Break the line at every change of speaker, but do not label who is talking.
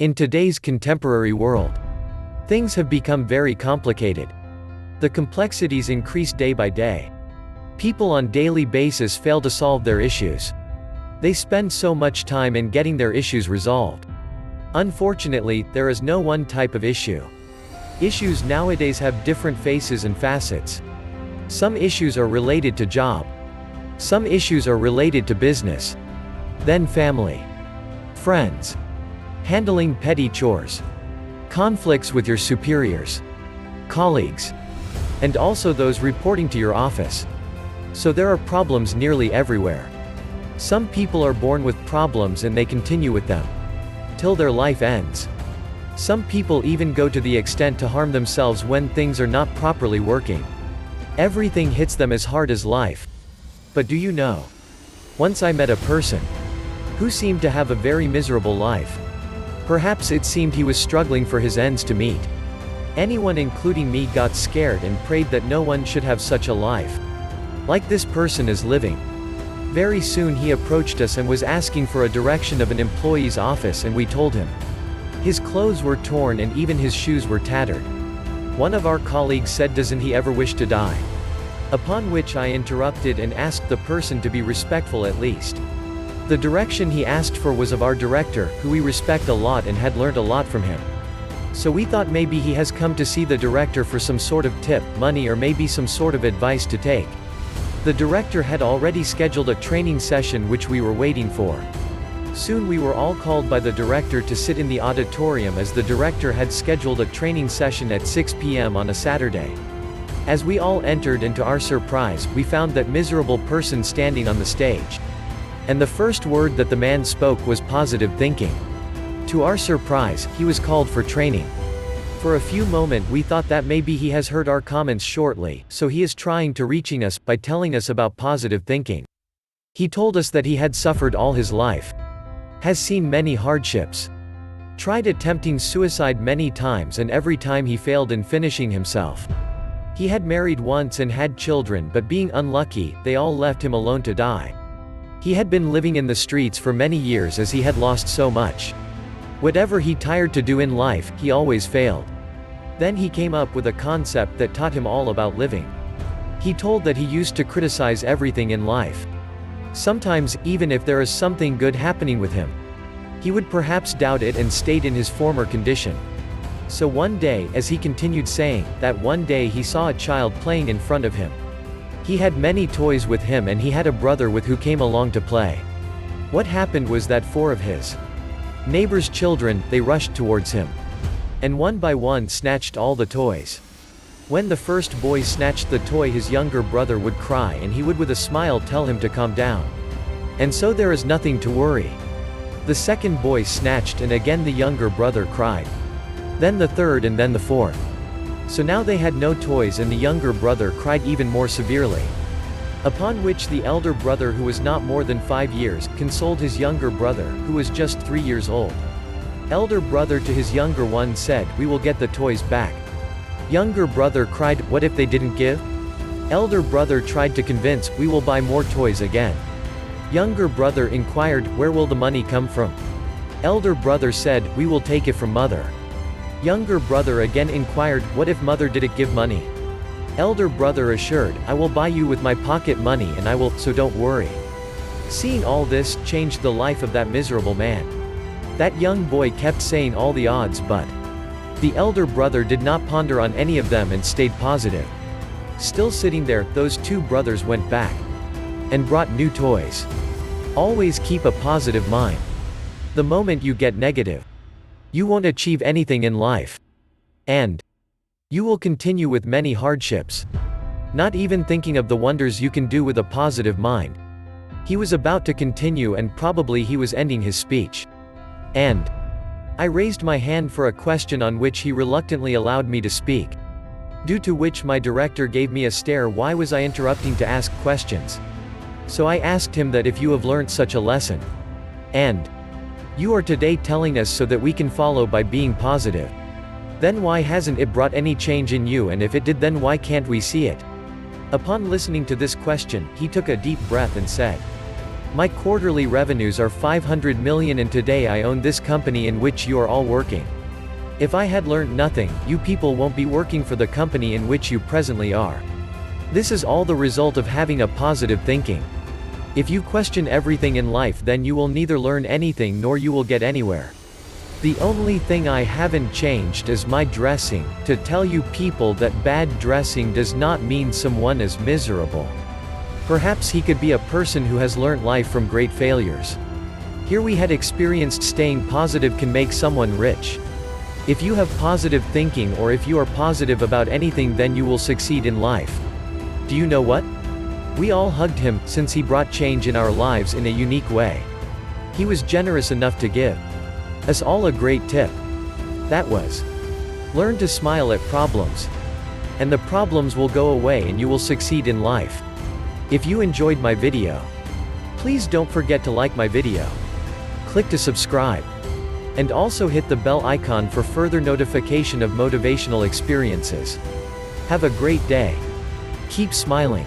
In today's contemporary world, things have become very complicated. The complexities increase day by day. People on daily basis fail to solve their issues. They spend so much time in getting their issues resolved. Unfortunately, there is no one type of issue. Issues nowadays have different faces and facets. Some issues are related to job. Some issues are related to business. Then family. Friends. Handling petty chores. Conflicts with your superiors. Colleagues. And also those reporting to your office. So there are problems nearly everywhere. Some people are born with problems and they continue with them till their life ends. Some people even go to the extent to harm themselves when things are not properly working. Everything hits them as hard as life. But do you know? Once I met a person who seemed to have a very miserable life. Perhaps it seemed he was struggling for his ends to meet. Anyone including me got scared and prayed that no one should have such a life like this person is living. Very soon he approached us and was asking for a direction of an employee's office, and we told him. His clothes were torn and even his shoes were tattered. One of our colleagues said, "Doesn't he ever wish to die?" Upon which I interrupted and asked the person to be respectful at least. The direction he asked for was of our director, who we respect a lot and had learned a lot from him. So we thought maybe he has come to see the director for some sort of tip, money, or maybe some sort of advice to take. The director had already scheduled a training session which we were waiting for. Soon we were all called by the director to sit in the auditorium, as the director had scheduled a training session at 6 p.m. on a Saturday. As we all entered, and to our surprise, we found that miserable person standing on the stage. And the first word that the man spoke was positive thinking. To our surprise, he was called for training. For a few moments we thought that maybe he has heard our comments shortly, so he is trying to reaching us by telling us about positive thinking. He told us that he had suffered all his life, has seen many hardships, tried attempting suicide many times, and every time he failed in finishing himself. He had married once and had children, but being unlucky, they all left him alone to die. He had been living in the streets for many years as he had lost so much. Whatever he tried to do in life, he always failed. Then he came up with a concept that taught him all about living. He told that he used to criticize everything in life. Sometimes, even if there is something good happening with him, he would perhaps doubt it and stayed in his former condition. So one day, as he continued saying, that one day he saw a child playing in front of him. He had many toys with him and he had a brother with who came along to play. What happened was that 4 of his neighbor's children, they rushed towards him. And one by one snatched all the toys. When the first boy snatched the toy, his younger brother would cry and he would with a smile tell him to calm down. And so there is nothing to worry. The second boy snatched and again the younger brother cried. Then the third and then the fourth. So now they had no toys and the younger brother cried even more severely. Upon which the elder brother, who was not more than 5 years, consoled his younger brother, who was just 3 years old. Elder brother to his younger one said, "We will get the toys back." Younger brother cried, "What if they didn't give?" Elder brother tried to convince, "We will buy more toys again." Younger brother inquired, "Where will the money come from?" Elder brother said, "We will take it from mother." Younger brother again inquired, "What if mother didn't give money?" Elder brother assured, "I will buy you with my pocket money and I will, so don't worry." Seeing all this changed the life of that miserable man. That young boy kept saying all the odds, but the elder brother did not ponder on any of them and stayed positive. Still sitting there, those 2 brothers went back and brought new toys. Always keep a positive mind. The moment you get negative, you won't achieve anything in life. And you will continue with many hardships, not even thinking of the wonders you can do with a positive mind. He was about to continue and probably he was ending his speech. And I raised my hand for a question, on which he reluctantly allowed me to speak. Due to which my director gave me a stare. Why was I interrupting to ask questions? So I asked him that if you have learned such a lesson, and you are today telling us so that we can follow by being positive, then why hasn't it brought any change in you, and if it did, then why can't we see it? Upon listening to this question, he took a deep breath and said, My quarterly revenues are 500 million and today I own this company in which you are all working. If I had learnt nothing, you people won't be working for the company in which you presently are. This is all the result of having a positive thinking. If you question everything in life, then you will neither learn anything nor you will get anywhere. The only thing I haven't changed is my dressing, to tell you people that bad dressing does not mean someone is miserable. Perhaps he could be a person who has learnt life from great failures. Here we had experienced staying positive can make someone rich. If you have positive thinking, or if you are positive about anything, then you will succeed in life. Do you know what? We all hugged him, since he brought change in our lives in a unique way. He was generous enough to give us all a great tip. That was, learn to smile at problems, and the problems will go away and you will succeed in life. If you enjoyed my video, please don't forget to like my video. Click to subscribe. And also hit the bell icon for further notification of motivational experiences. Have a great day. Keep smiling.